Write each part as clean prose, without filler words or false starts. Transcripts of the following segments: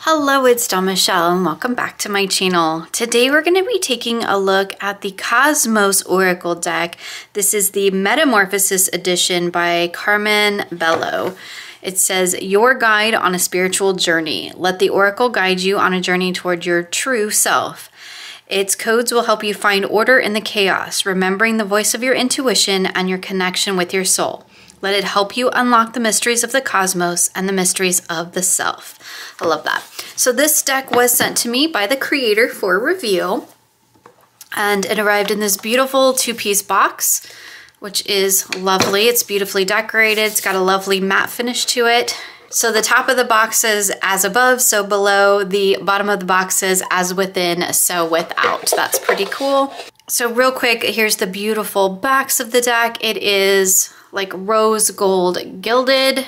Hello, it's Dawn Michelle and welcome back to my channel. Today we're going to be taking a look at the Kosmos Oracle deck. This is the Metamorphosis edition by Carmen Bello. It says, your guide on a spiritual journey. Let the Oracle guide you on a journey toward your true self. Its codes will help you find order in the chaos, remembering the voice of your intuition and your connection with your soul. Let it help you unlock the mysteries of the cosmos and the mysteries of the self. I love that. So this deck was sent to me by the creator for review, and it arrived in this beautiful two-piece box, which is lovely. It's beautifully decorated. It's got a lovely matte finish to it. So the top of the box says as above, so below. The bottom of the box says as within, so without. That's pretty cool. So real quick, here's the beautiful backs of the deck. It is like rose gold gilded.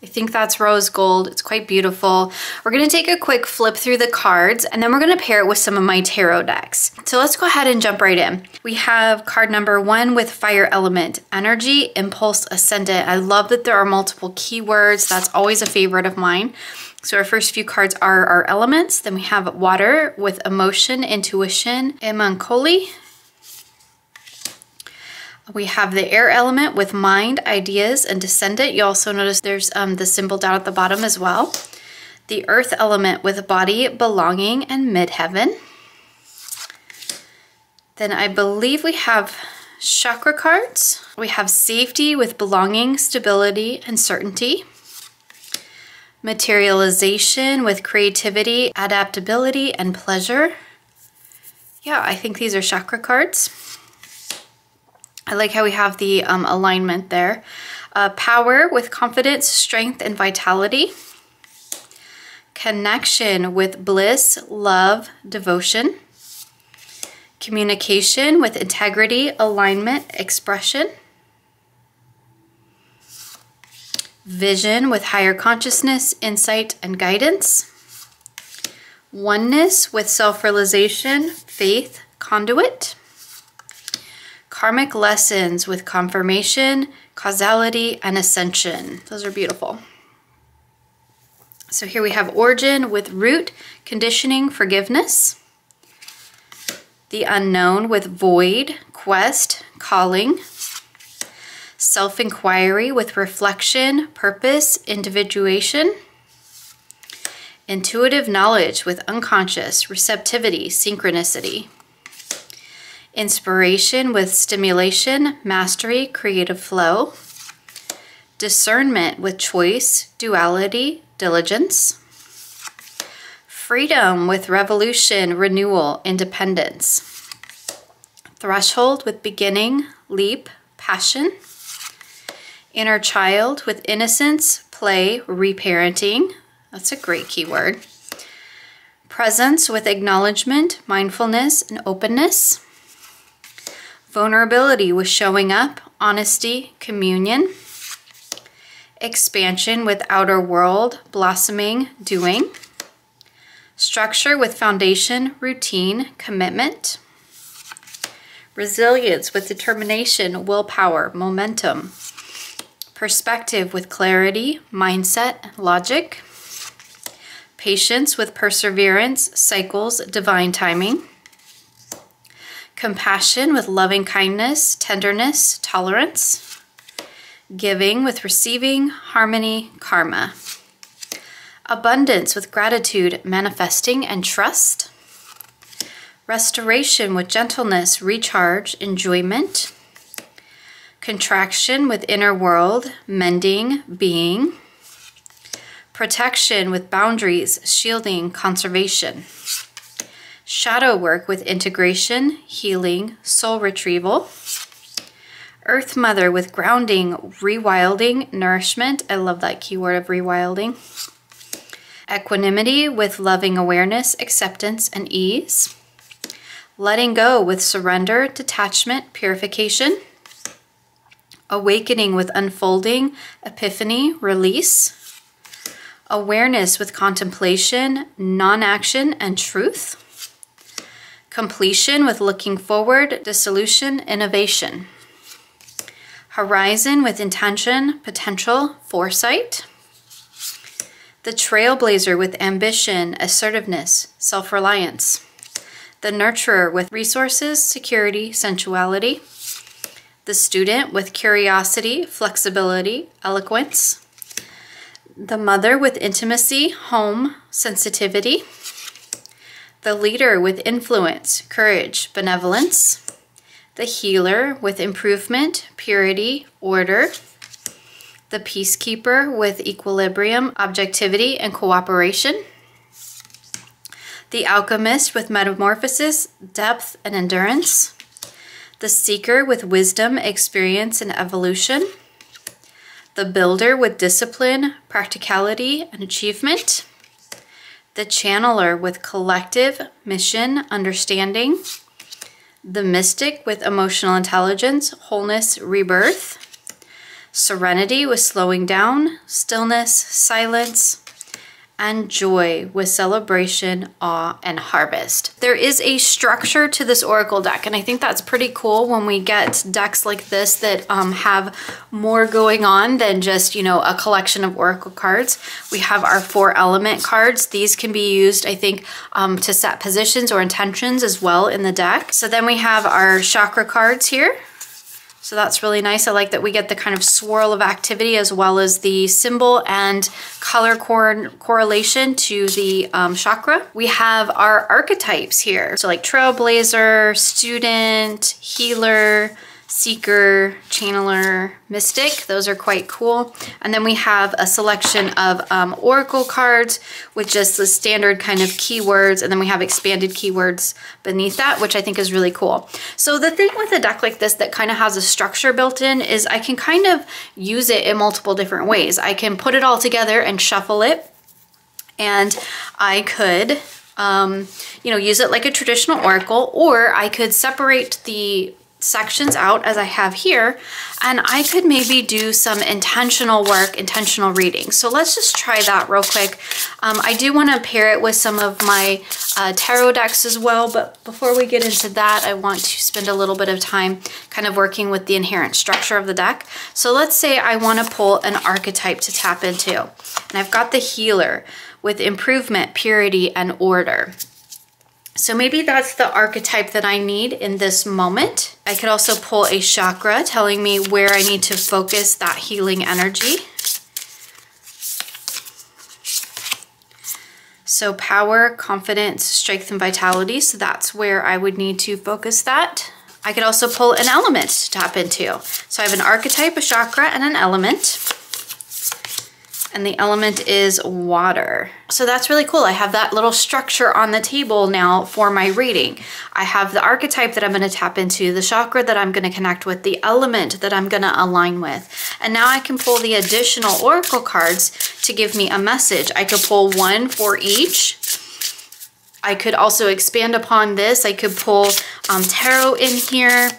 I think that's rose gold. It's quite beautiful. We're gonna take a quick flip through the cards and then we're gonna pair it with some of my tarot decks. So let's go ahead and jump right in. We have card number 1 with fire element, energy, impulse, ascendant. I love that there are multiple keywords. That's always a favorite of mine. So our first few cards are our elements. Then we have water with emotion, intuition, and melancholy. We have the air element with mind, ideas, and descendant. You also notice there's the symbol down at the bottom as well. The earth element with body, belonging, and midheaven. Then I believe we have chakra cards. We have safety with belonging, stability, and certainty. Materialization with creativity, adaptability, and pleasure. Yeah, I think these are chakra cards. I like how we have the alignment there. Power with confidence, strength, and vitality. Connection with bliss, love, devotion. Communication with integrity, alignment, expression. Vision with higher consciousness, insight, and guidance. Oneness with self-realization, faith, conduit. Karmic lessons with confirmation, causality, and ascension. Those are beautiful. So here we have origin with root, conditioning, forgiveness. The unknown with void, quest, calling. Self-inquiry with reflection, purpose, individuation. Intuitive knowledge with unconscious, receptivity, synchronicity. Inspiration with stimulation, mastery, creative flow. Discernment with choice, duality, diligence. Freedom with revolution, renewal, independence. Threshold with beginning, leap, passion. Inner child with innocence, play, reparenting. That's a great keyword. Presence with acknowledgement, mindfulness, and openness. Vulnerability with showing up, honesty, communion. Expansion with outer world, blossoming, doing. Structure with foundation, routine, commitment. Resilience with determination, willpower, momentum. Perspective with clarity, mindset, logic. Patience with perseverance, cycles, divine timing. Compassion with loving kindness, tenderness, tolerance. Giving with receiving, harmony, karma. Abundance with gratitude, manifesting, and trust. Restoration with gentleness, recharge, enjoyment. Contraction with inner world, mending, being. Protection with boundaries, shielding, conservation. Shadow work with integration, healing, soul retrieval. Earth Mother with grounding, rewilding, nourishment. I love that keyword of rewilding. Equanimity with loving awareness, acceptance, and ease. Letting go with surrender, detachment, purification. Awakening with unfolding, epiphany, release. Awareness with contemplation, non-action, and truth. Completion with looking forward, dissolution, innovation. Horizon with intention, potential, foresight. The Trailblazer with ambition, assertiveness, self-reliance. The Nurturer with resources, security, sensuality. The Student with curiosity, flexibility, eloquence. The Mother with intimacy, home, sensitivity. The Leader with influence, courage, benevolence. The Healer with improvement, purity, order. The Peacekeeper with equilibrium, objectivity, and cooperation. The Alchemist with metamorphosis, depth, and endurance. The Seeker with wisdom, experience, and evolution. The Builder with discipline, practicality, and achievement. The Channeler with collective, mission, understanding. The Mystic with emotional intelligence, wholeness, rebirth. Serenity with slowing down, stillness, silence. And Joy with celebration, awe, and harvest. There is a structure to this oracle deck, and I think that's pretty cool when we get decks like this that have more going on than just, you know, a collection of oracle cards. We have our 4 element cards. These can be used, I think, to set positions or intentions as well in the deck. So then we have our chakra cards here. So that's really nice. I like that we get the kind of swirl of activity as well as the symbol and color correlation to the chakra. We have our archetypes here. So like Trailblazer, Student, Healer, Seeker, Channeler, Mystic. Those are quite cool. And then we have a selection of oracle cards with just the standard kind of keywords, and then we have expanded keywords beneath that, which I think is really cool. So the thing with a deck like this that kind of has a structure built in is I can kind of use it in multiple different ways. I can put it all together and shuffle it, and I could you know, use it like a traditional oracle, or I could separate the sections out as I have here, and I could maybe do some intentional work, intentional reading. So let's just try that real quick. I do want to pair it with some of my tarot decks as well, but before we get into that, I want to spend a little bit of time kind of working with the inherent structure of the deck. So let's say I want to pull an archetype to tap into, and I've got the Healer with improvement, purity, and order. So maybe that's the archetype that I need in this moment. I could also pull a chakra telling me where I need to focus that healing energy. So power, confidence, strength, and vitality. So that's where I would need to focus that. I could also pull an element to tap into. So I have an archetype, a chakra, and an element. And the element is water. So that's really cool. I have that little structure on the table now for my reading. I have the archetype that I'm going to tap into, the chakra that I'm going to connect with, the element that I'm going to align with. And now I can pull the additional oracle cards to give me a message. I could pull one for each. I could also expand upon this. I could pull tarot in here.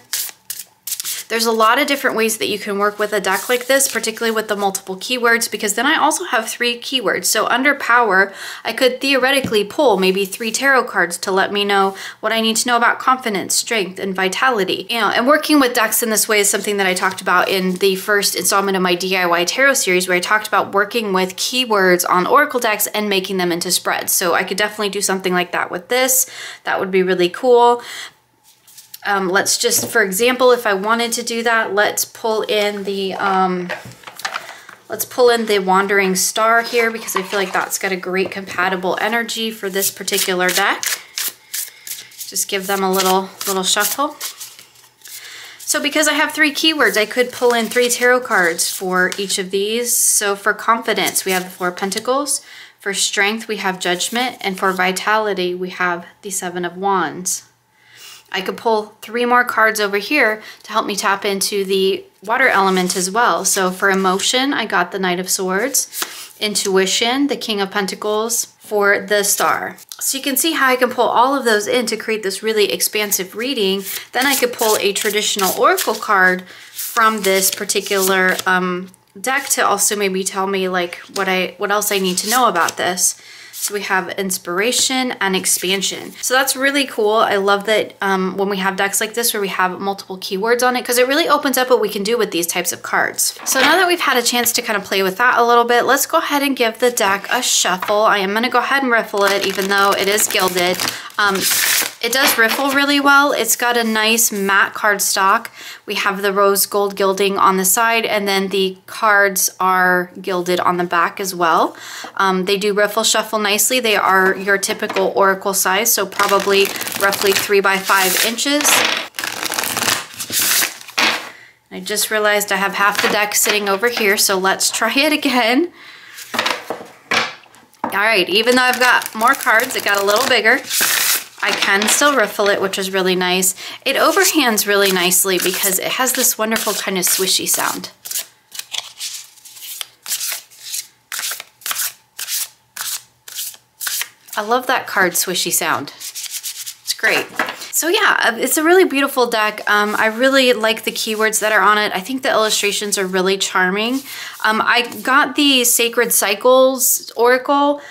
There's a lot of different ways that you can work with a deck like this, particularly with the multiple keywords, because then I also have 3 keywords. So under power, I could theoretically pull maybe 3 tarot cards to let me know what I need to know about confidence, strength, and vitality. You know, and working with decks in this way is something that I talked about in the first installment of my DIY tarot series, where I talked about working with keywords on oracle decks and making them into spreads. So I could definitely do something like that with this. That would be really cool. Let's just, for example, if I wanted to do that, let's pull in the Wandering Star here, because I feel like that's got a great compatible energy for this particular deck. Just give them a little shuffle. So because I have 3 keywords, I could pull in 3 tarot cards for each of these. So for confidence, we have the 4 of Pentacles. For strength, we have Judgment. And for vitality, we have the 7 of Wands. I could pull 3 more cards over here to help me tap into the water element as well. So for emotion, I got the Knight of Swords. Intuition, the King of Pentacles. For the Star. So you can see how I can pull all of those in to create this really expansive reading. Then I could pull a traditional oracle card from this particular deck to also maybe tell me like what else I need to know about this. So we have inspiration and expansion. So that's really cool. I love that when we have decks like this where we have multiple keywords on it, because it really opens up what we can do with these types of cards. So now that we've had a chance to kind of play with that a little bit, let's go ahead and give the deck a shuffle. I am gonna go ahead and riffle it, even though it is gilded. It does riffle really well. It's got a nice matte cardstock. We have the rose gold gilding on the side, and then the cards are gilded on the back as well. They do riffle shuffle nicely. They are your typical oracle size, so probably roughly 3 by 5 inches. I just realized I have half the deck sitting over here, so let's try it again. All right, even though I've got more cards, it got a little bigger. I can still riffle it, which is really nice. It overhands really nicely because it has this wonderful kind of swishy sound. I love that card swishy sound. It's great. So yeah, it's a really beautiful deck. I really like the keywords that are on it. I think the illustrations are really charming. I got the Sacred Cycles Oracle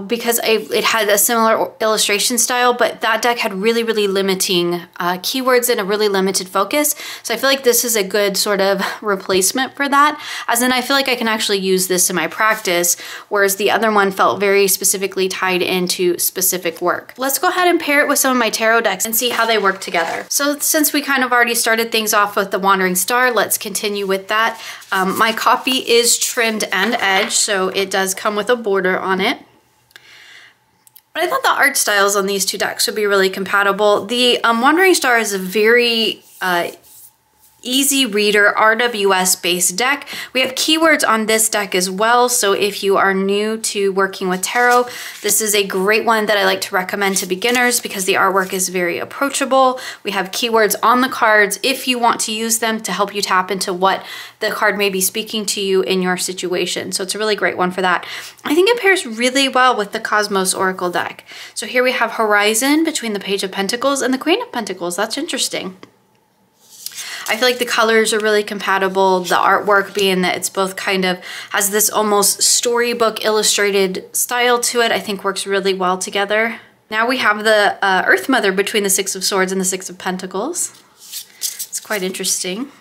because it had a similar illustration style, but that deck had really, really limiting keywords and a really limited focus. So I feel like this is a good sort of replacement for that, as in I feel like I can actually use this in my practice, whereas the other one felt very specifically tied into specific work. Let's go ahead and pair it with some of my tarot decks and see how they work together. So since we kind of already started things off with the Wandering Star, let's continue with that. My copy is trimmed and edged, so it does come with a border on it. But I thought the art styles on these two decks would be really compatible. The Wandering Star is a very easy reader RWS based deck. We have keywords on this deck as well, so if you are new to working with tarot, this is a great one that I like to recommend to beginners because the artwork is very approachable. We have keywords on the cards if you want to use them to help you tap into what the card may be speaking to you in your situation. So it's a really great one for that. I think it pairs really well with the Kosmos Oracle deck. So here we have Horizon between the Page of Pentacles and the Queen of Pentacles. That's interesting. I feel like the colors are really compatible. The artwork being that it's both kind of has this almost storybook illustrated style to it, I think works really well together. Now we have the Earth Mother between the Six of Swords and the Six of Pentacles. It's quite interesting.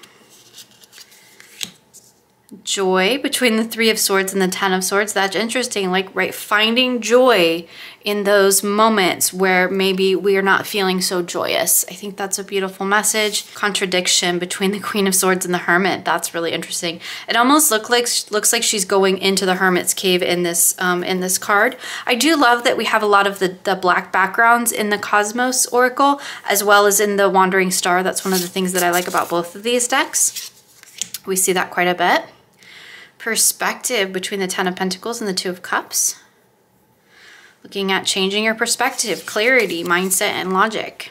Joy between the Three of Swords and the Ten of Swords. That's interesting, like, right, finding joy in those moments where maybe we are not feeling so joyous. I think that's a beautiful message. Contradiction between the Queen of Swords and the Hermit. That's really interesting. It almost looks like she's going into the Hermit's cave in this card. I do love that we have a lot of the black backgrounds in the Kosmos Oracle as well as in the Wandering Star. That's one of the things that I like about both of these decks. We see that quite a bit. Perspective between the Ten of Pentacles and the Two of Cups. Looking at changing your perspective, clarity, mindset, and logic.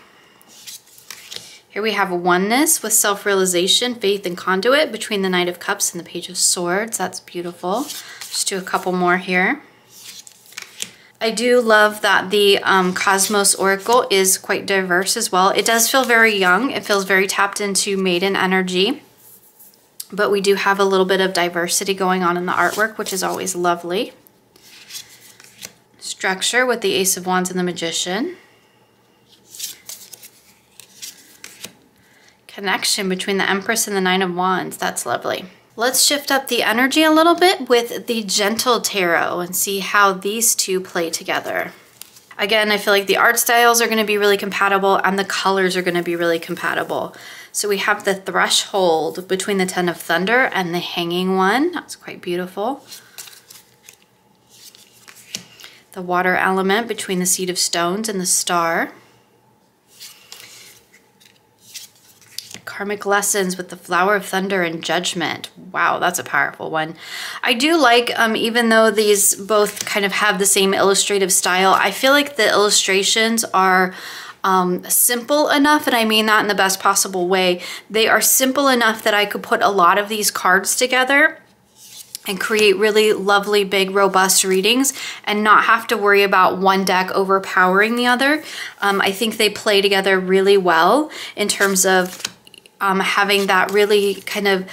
Here we have oneness with self-realization, faith, and conduit between the Knight of Cups and the Page of Swords. That's beautiful. Just do a couple more here. I do love that the Kosmos Oracle is quite diverse as well. It does feel very young. It feels very tapped into maiden energy. But we do have a little bit of diversity going on in the artwork, which is always lovely. Structure with the Ace of Wands and the Magician. Connection between the Empress and the Nine of Wands. That's lovely. Let's shift up the energy a little bit with the Gentle Tarot and see how these two play together. Again, I feel like the art styles are going to be really compatible and the colors are going to be really compatible. So we have the Threshold between the Ten of Thunder and the Hanging One. That's quite beautiful. The Water element between the Seed of Stones and the Star. Karmic Lessons with the Flower of Thunder and Judgment. Wow, that's a powerful one. I do like, even though these both kind of have the same illustrative style, I feel like the illustrations are simple enough, and I mean that in the best possible way. They are simple enough that I could put a lot of these cards together and create really lovely, big, robust readings and not have to worry about one deck overpowering the other. I think they play together really well in terms of having that really kind of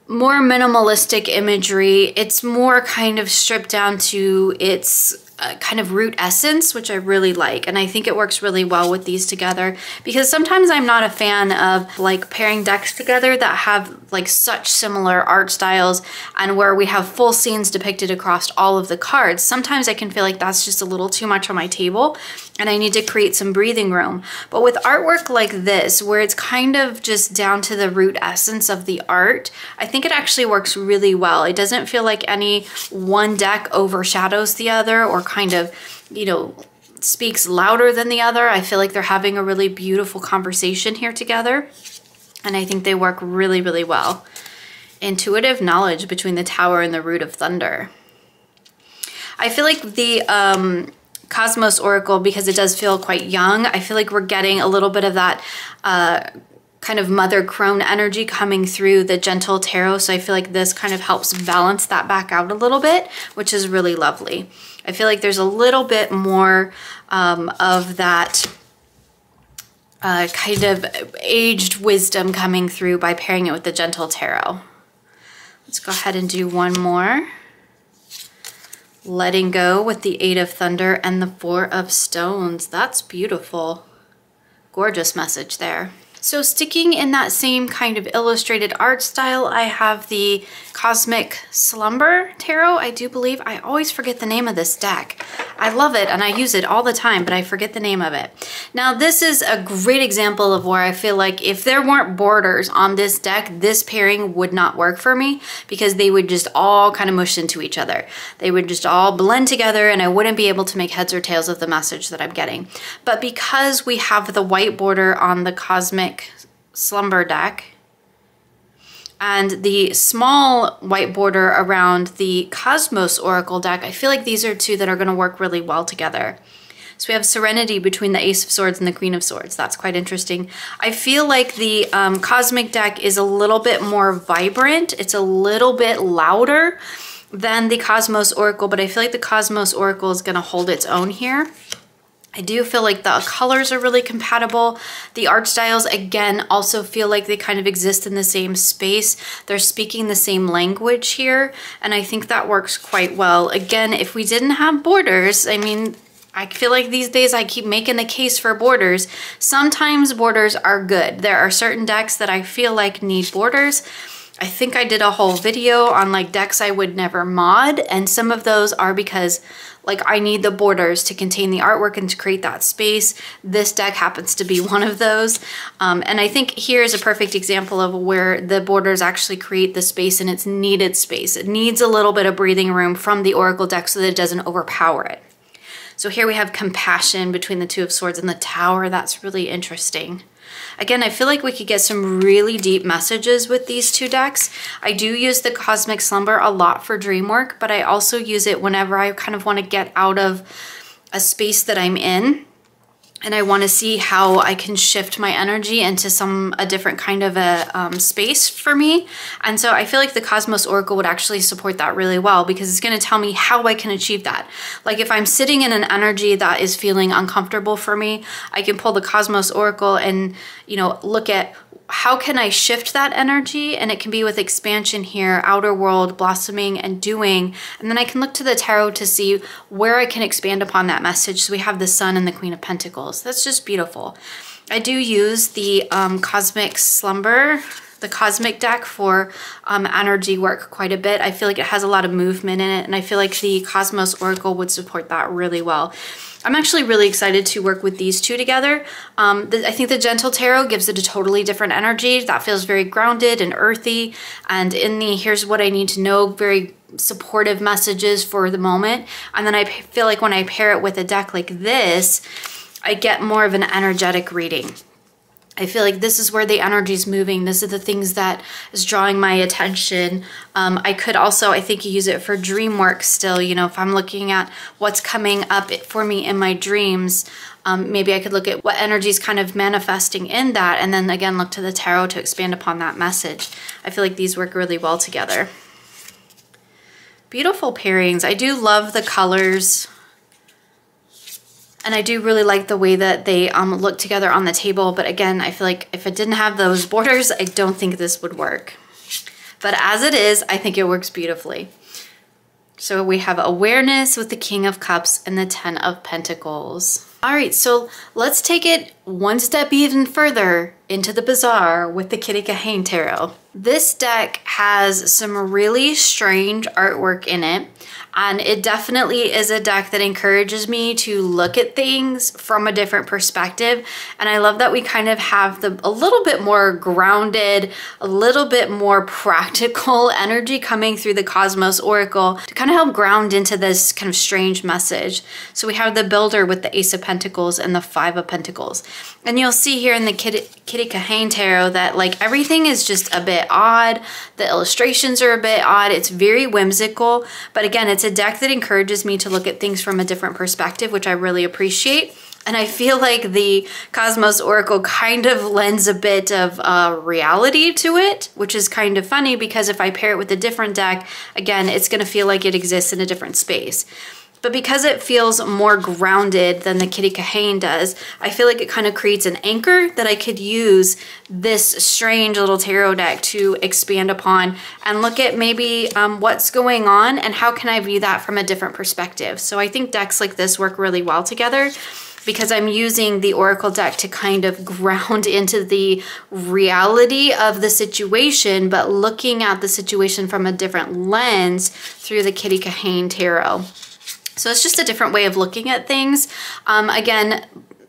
more minimalistic imagery. It's more kind of stripped down to its kind of root essence, which I really like. And I think it works really well with these together, because sometimes I'm not a fan of like pairing decks together that have like such similar art styles and where we have full scenes depicted across all of the cards. Sometimes I can feel like that's just a little too much on my table and I need to create some breathing room. But with artwork like this, where it's kind of just down to the root essence of the art, I think it actually works really well. It doesn't feel like any one deck overshadows the other or kind of, you know, speaks louder than the other. I feel like they're having a really beautiful conversation here together. And I think they work really, really well. Intuitive knowledge between the Tower and the Root of Thunder. I feel like the Kosmos Oracle, because it does feel quite young, I feel like we're getting a little bit of that kind of Mother Crone energy coming through the Gentle Tarot. So I feel like this kind of helps balance that back out a little bit, which is really lovely. I feel like there's a little bit more of that kind of aged wisdom coming through by pairing it with the Gentle Tarot. Let's go ahead and do one more. Letting go with the Eight of Thunder and the Four of Stones. That's beautiful. Gorgeous message there. So sticking in that same kind of illustrated art style, I have the Cosmic Slumber Tarot, I do believe. I always forget the name of this deck. I love it and I use it all the time, but I forget the name of it. Now this is a great example of where I feel like if there weren't borders on this deck, this pairing would not work for me, because they would just all kind of mush into each other. They would just all blend together and I wouldn't be able to make heads or tails of the message that I'm getting. But because we have the white border on the Cosmic Slumber deck and the small white border around the Kosmos Oracle deck, I feel like these are two that are going to work really well together. So we have Serenity between the Ace of Swords and the Queen of Swords. That's quite interesting. I feel like the Cosmic deck is a little bit more vibrant. It's a little bit louder than the Kosmos Oracle, but I feel like the Kosmos Oracle is going to hold its own here. I do feel like the colors are really compatible. The art styles, again, also feel like they kind of exist in the same space. They're speaking the same language here, and I think that works quite well. Again, if we didn't have borders, I mean, I feel like these days I keep making the case for borders. Sometimes borders are good. There are certain decks that I feel like need borders. I think I did a whole video on like decks I would never mod, and some of those are because like I need the borders to contain the artwork and to create that space. This deck happens to be one of those. And I think here is a perfect example of where the borders actually create the space, and it's needed space. It needs a little bit of breathing room from the Oracle deck so that it doesn't overpower it. So here we have Compassion between the Two of Swords and the Tower. That's really interesting. Again, I feel like we could get some really deep messages with these two decks. I do use the Cosmic Slumber a lot for dream work, but I also use it whenever I kind of want to get out of a space that I'm in and I want to see how I can shift my energy into a different kind of a space for me. And so I feel like the Kosmos Oracle would actually support that really well, because it's going to tell me how I can achieve that. Like if I'm sitting in an energy that is feeling uncomfortable for me, I can pull the Kosmos Oracle and, you know, look at how can I shift that energy, and it can be with expansion here, outer world, blossoming, and doing. And then I can look to the tarot to see where I can expand upon that message. So we have the Sun and the Queen of Pentacles. That's just beautiful. I do use the Cosmic Slumber, the Cosmic deck, for energy work quite a bit. I feel like it has a lot of movement in it, and I feel like the Kosmos Oracle would support that really well. I'm actually really excited to work with these two together. I think the Gentle Tarot gives it a totally different energy that feels very grounded and earthy, and in the here's what I need to know, very supportive messages for the moment. And then I feel like when I pair it with a deck like this, I get more of an energetic reading. I feel like this is where the energy is moving. This is the things that is drawing my attention. I could also, I think, use it for dream work still. You know, if I'm looking at what's coming up for me in my dreams, maybe I could look at what energy is kind of manifesting in that, and then again, look to the tarot to expand upon that message. I feel like these work really well together. Beautiful pairings. I do love the colors. And I do really like the way that they look together on the table. But again, I feel like if it didn't have those borders, I don't think this would work. But as it is, I think it works beautifully. So we have awareness with the King of Cups and the Ten of Pentacles. All right, so let's take it one step even further into the bazaar with the Kitty Kahane Tarot. This deck has some really strange artwork in it, and it definitely is a deck that encourages me to look at things from a different perspective. And I love that we kind of have a little bit more grounded, a little bit more practical energy coming through the Kosmos Oracle to kind of help ground into this kind of strange message. So we have the Builder with the Ace of Pentacles and the Five of Pentacles. And you'll see here in the Kitty Kahane Tarot that like everything is just a bit odd. The illustrations are a bit odd. It's very whimsical, but again, it's a deck that encourages me to look at things from a different perspective, which I really appreciate. And I feel like the Kosmos Oracle kind of lends a bit of reality to it, which is kind of funny because if I pair it with a different deck, again, it's going to feel like it exists in a different space. But because it feels more grounded than the Kitty Kahane does, I feel like it kind of creates an anchor that I could use this strange little tarot deck to expand upon and look at maybe what's going on and how can I view that from a different perspective. So I think decks like this work really well together because I'm using the Oracle deck to kind of ground into the reality of the situation, but looking at the situation from a different lens through the Kitty Kahane Tarot. So it's just a different way of looking at things. Again,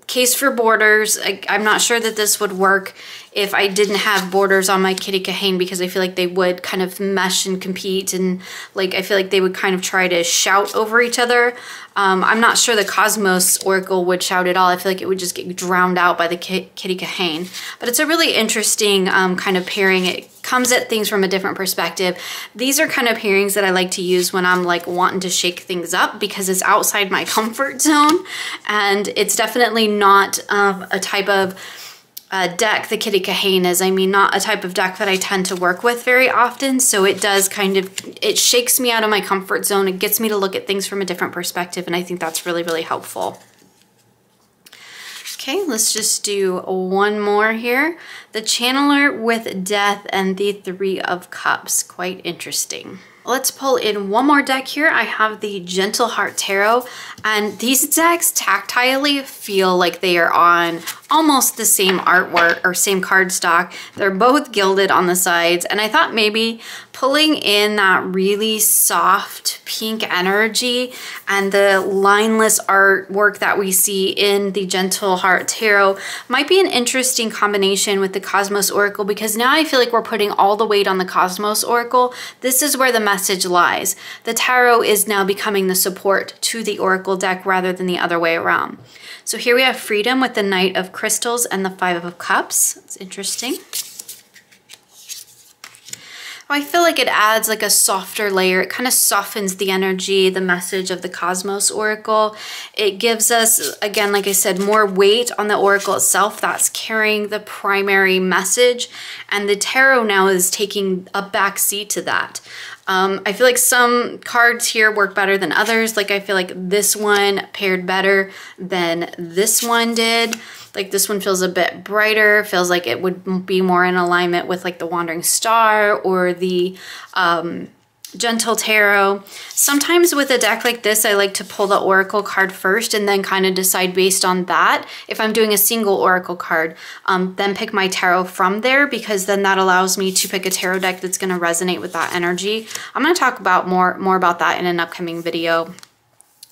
case for borders. I'm not sure that this would work if I didn't have borders on my Kitty Kahane because I feel like they would kind of mesh and compete and like I feel like they would kind of try to shout over each other. I'm not sure the Kosmos Oracle would shout at all. I feel like it would just get drowned out by the Kitty Kahane. But it's a really interesting kind of pairing. It comes at things from a different perspective. These are kind of pairings that I like to use when I'm like wanting to shake things up because it's outside my comfort zone. And it's definitely not a type of deck the Kitty Kahane is. I mean, not a type of deck that I tend to work with very often. So it does kind of, it shakes me out of my comfort zone. It gets me to look at things from a different perspective. And I think that's really, really helpful. Okay, let's just do one more here. The Channeler with Death and the Three of Cups. Quite interesting. Let's pull in one more deck here. I have the Gentle Heart Tarot, and these decks tactilely feel like they are on almost the same artwork or same cardstock. They're both gilded on the sides, and I thought maybe pulling in that really soft pink energy and the lineless artwork that we see in the Gentle Heart Tarot might be an interesting combination with the Kosmos Oracle, because now I feel like we're putting all the weight on the Kosmos Oracle. This is where the message lies. The tarot is now becoming the support to the Oracle deck rather than the other way around. So here we have Freedom with the Knight of Crystals and the Five of Cups. It's interesting. I feel like it adds like a softer layer. It kind of softens the energy, the message of the Kosmos Oracle. It gives us, again, like I said, more weight on the Oracle itself that's carrying the primary message. And the tarot now is taking a back seat to that. I feel like some cards here work better than others. Like I feel like this one paired better than this one did. Like this one feels a bit brighter, feels like it would be more in alignment with like the Wandering Star or the Gentle Tarot. Sometimes with a deck like this, I like to pull the Oracle card first and then kind of decide based on that. If I'm doing a single Oracle card, then pick my tarot from there, because then that allows me to pick a tarot deck that's going to resonate with that energy. I'm going to talk about more about that in an upcoming video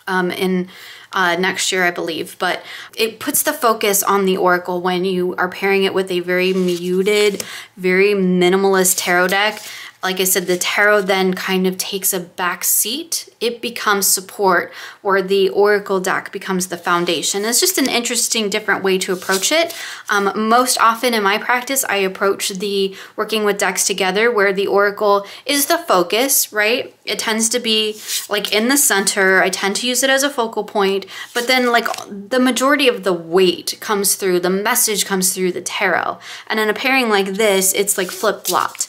next year, I believe. But it puts the focus on the Oracle when you are pairing it with a very muted, very minimalist tarot deck. Like I said, the tarot then kind of takes a back seat. It becomes support, or the Oracle deck becomes the foundation. It's just an interesting, different way to approach it. Most often in my practice, I approach the working with decks together where the Oracle is the focus, right? It tends to be like in the center. I tend to use it as a focal point, but then like the majority of the weight comes through, the message comes through the tarot. And in a pairing like this, it's like flip-flopped.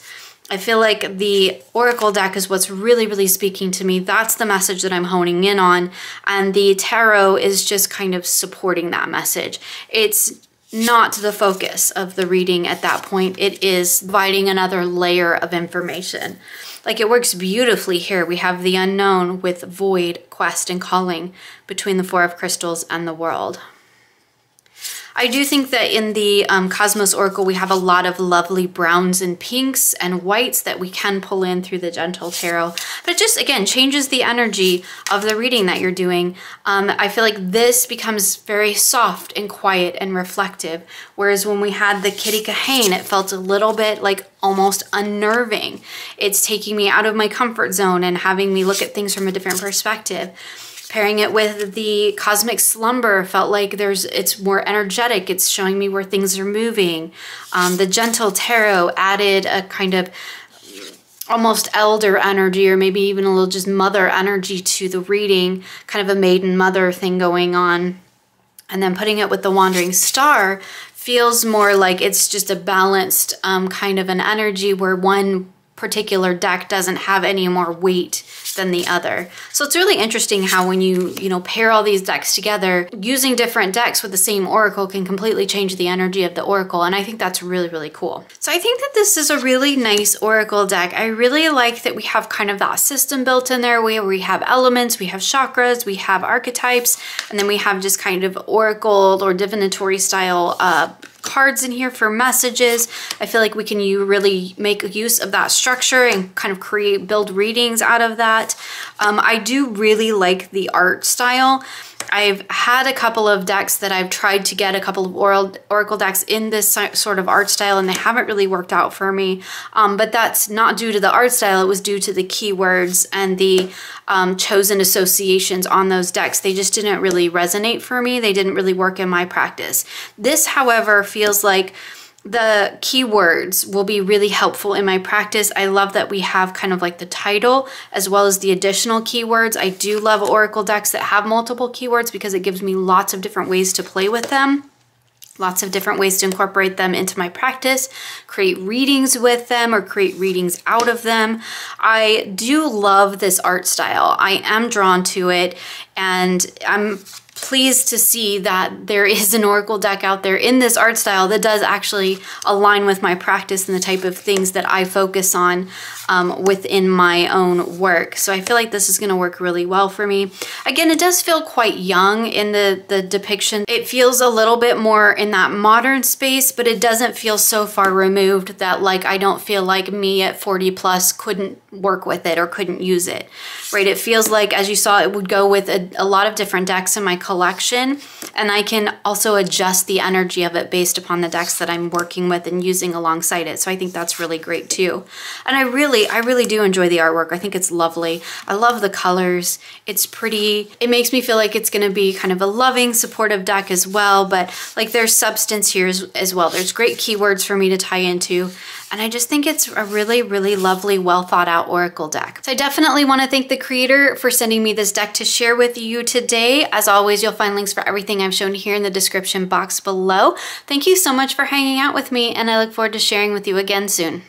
I feel like the Oracle deck is what's really, really speaking to me. That's the message that I'm honing in on. And the tarot is just kind of supporting that message. It's not the focus of the reading at that point. It is providing another layer of information. Like, it works beautifully here. We have the unknown with void, quest, and calling between the Four of Crystals and the World. I do think that in the Kosmos Oracle, we have a lot of lovely browns and pinks and whites that we can pull in through the Gentle Tarot. But it just, again, changes the energy of the reading that you're doing. I feel like this becomes very soft and quiet and reflective. Whereas when we had the Kitty Kahane, it felt a little bit like almost unnerving. It's taking me out of my comfort zone and having me look at things from a different perspective. Pairing it with the Cosmic Slumber felt like it's more energetic. It's showing me where things are moving. The Gentle Tarot added a kind of almost elder energy, or maybe even a little just mother energy to the reading, kind of a maiden mother thing going on. And then putting it with the Wandering Star feels more like it's just a balanced kind of an energy where one particular deck doesn't have any more weight than the other. So it's really interesting how when you pair all these decks together, using different decks with the same oracle can completely change the energy of the oracle, and I think that's really, really cool. So I think that this is a really nice oracle deck. I really like that we have kind of that system built in there where we have elements, we have chakras, we have archetypes, and then we have just kind of oracle or divinatory style cards in here for messages. I feel like we can really make use of that structure and kind of build readings out of that. I do really like the art style. I've had a couple of decks that I've tried to get a couple of oracle decks in this sort of art style, and they haven't really worked out for me. But that's not due to the art style. It was due to the keywords and the chosen associations on those decks. They just didn't really resonate for me. They didn't really work in my practice. This, however, feels like the keywords will be really helpful in my practice. I love that we have kind of like the title as well as the additional keywords. I do love oracle decks that have multiple keywords because it gives me lots of different ways to play with them. Lots of different ways to incorporate them into my practice, create readings with them or create readings out of them. I do love this art style. I am drawn to it, and I'm pleased to see that there is an oracle deck out there in this art style that does actually align with my practice and the type of things that I focus on within my own work. So I feel like this is going to work really well for me. Again, it does feel quite young in the depiction. It feels a little bit more in that modern space, but it doesn't feel so far removed that like I don't feel like me at 40 plus couldn't work with it or couldn't use it, right? It feels like, as you saw, it would go with a lot of different decks in my collection, and I can also adjust the energy of it based upon the decks that I'm working with and using alongside it. So I think that's really great too. And I really do enjoy the artwork. I think it's lovely. I love the colors. It's pretty. It makes me feel like it's going to be kind of a loving, supportive deck as well, but like there's substance here as well. There's great keywords for me to tie into. And I just think it's a really, really lovely, well thought out oracle deck. So I definitely want to thank the creator for sending me this deck to share with you today. As always, you'll find links for everything I've shown here in the description box below. Thank you so much for hanging out with me, and I look forward to sharing with you again soon.